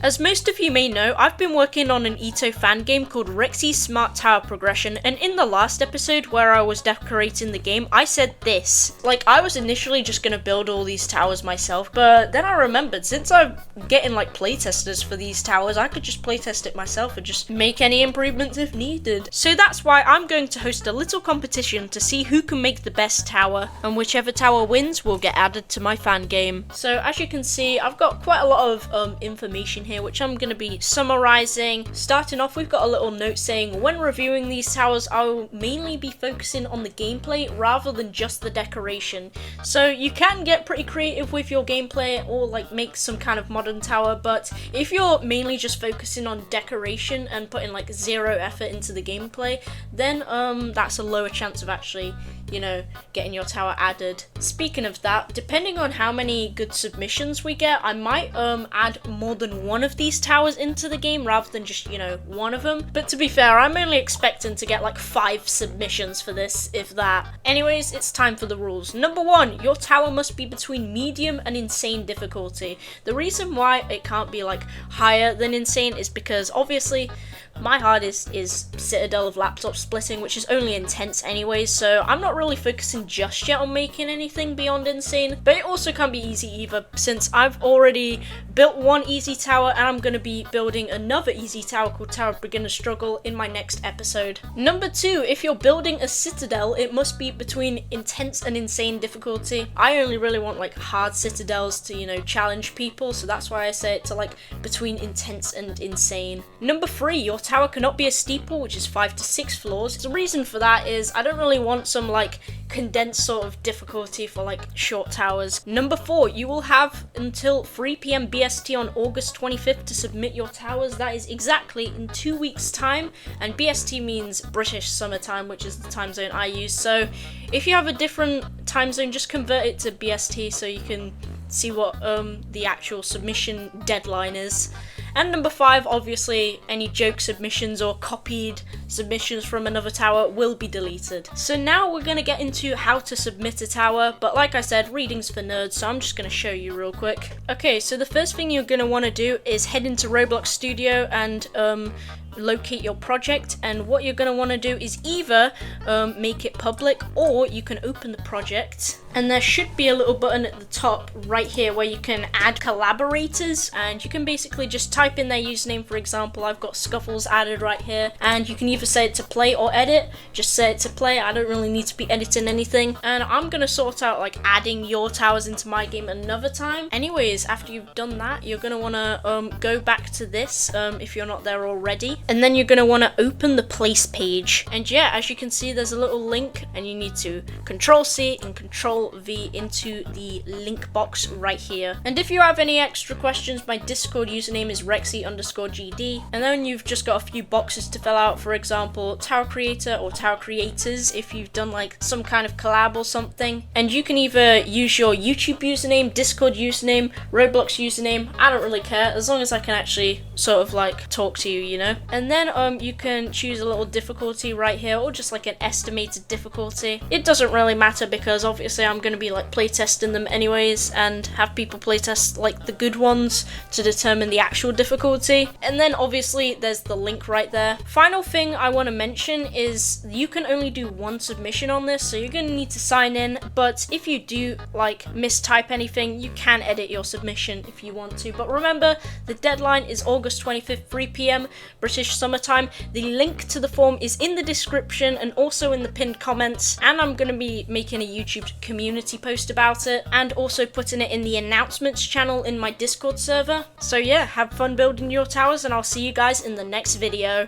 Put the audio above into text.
As most of you may know, I've been working on an EToH fan game called Rexy's Smart Tower Progression, and in the last episode where I was decorating the game, I said this. Like, I was initially just gonna build all these towers myself, but then I remembered, since I'm getting like playtesters for these towers, I could just playtest it myself and just make any improvements if needed. So that's why I'm going to host a little competition to see who can make the best tower, and whichever tower wins will get added to my fan game. So as you can see, I've got quite a lot of information here, which I'm going to be summarizing. Starting off, we've got a little note saying, when reviewing these towers, I will mainly be focusing on the gameplay rather than just the decoration. So you can get pretty creative with your gameplay or like make some kind of modern tower, but if you're mainly just focusing on decoration and putting like zero effort into the gameplay, then that's a lower chance of actually, you know, getting your tower added. Speaking of that, depending on how many good submissions we get, I might add more than one of these towers into the game rather than just, you know, one of them. But to be fair, I'm only expecting to get like 5 submissions for this, if that. Anyways, it's time for the rules. Number 1, your tower must be between medium and insane difficulty. The reason why it can't be like higher than insane is because obviously my hardest is Citadel of Laptop Splitting, which is only intense anyways, so I'm not really focusing just yet on making anything beyond insane, but it also can't be easy either, since I've already built one easy tower and I'm going to be building another easy tower called Tower of Beginner's Struggle in my next episode. Number 2, if you're building a Citadel, it must be between intense and insane difficulty. I only really want like hard Citadels to, you know, challenge people, so that's why I say it to like between intense and insane. Number 3, your tower cannot be a steeple, which is 5 to 6 floors. The reason for that is I don't really want some like condensed sort of difficulty for like short towers. Number 4, you will have until 3 PM BST on August 25th to submit your towers. That is exactly in 2 weeks time, and BST means British Summertime, which is the time zone I use. So if you have a different time zone, just convert it to BST so you can see what the actual submission deadline is. And number 5, obviously, any joke submissions or copied submissions from another tower will be deleted. So now we're going to get into how to submit a tower, but like I said, reading's for nerds, so I'm just going to show you real quick. Okay, so the first thing you're going to want to do is head into Roblox Studio and locate your project, and what you're going to want to do is either make it public, or you can open the project and there should be a little button at the top right here where you can add collaborators, and you can basically just type in their username. For example, I've got Scuffles added right here, and you can either say it to play or edit. Just say it to play, I don't really need to be editing anything, and I'm gonna sort out like adding your towers into my game another time. Anyways, after you've done that, you're gonna want to go back to this if you're not there already, and then you're going to want to open the place page. And yeah, as you can see, there's a little link, and you need to Control-C and Control-V into the link box right here. And if you have any extra questions, my Discord username is Rexy_GD, and then you've just got a few boxes to fill out. For example, Tower Creator or Tower Creators if you've done like some kind of collab or something. And you can either use your YouTube username, Discord username, Roblox username, I don't really care, as long as I can actually sort of like talk to you, you know. And then you can choose a little difficulty right here, or just like an estimated difficulty. It doesn't really matter because obviously I'm going to be like playtesting them anyways, and have people playtest like the good ones to determine the actual difficulty. And then obviously there's the link right there. Final thing I want to mention is you can only do one submission on this, so you're going to need to sign in, but if you do like mistype anything, you can edit your submission if you want to. But remember, the deadline is August 25th, 3 PM British Summertime. The link to the form is in the description and also in the pinned comments, and I'm going to be making a YouTube community post about it, and also putting it in the announcements channel in my Discord server. So yeah, have fun building your towers, and I'll see you guys in the next video.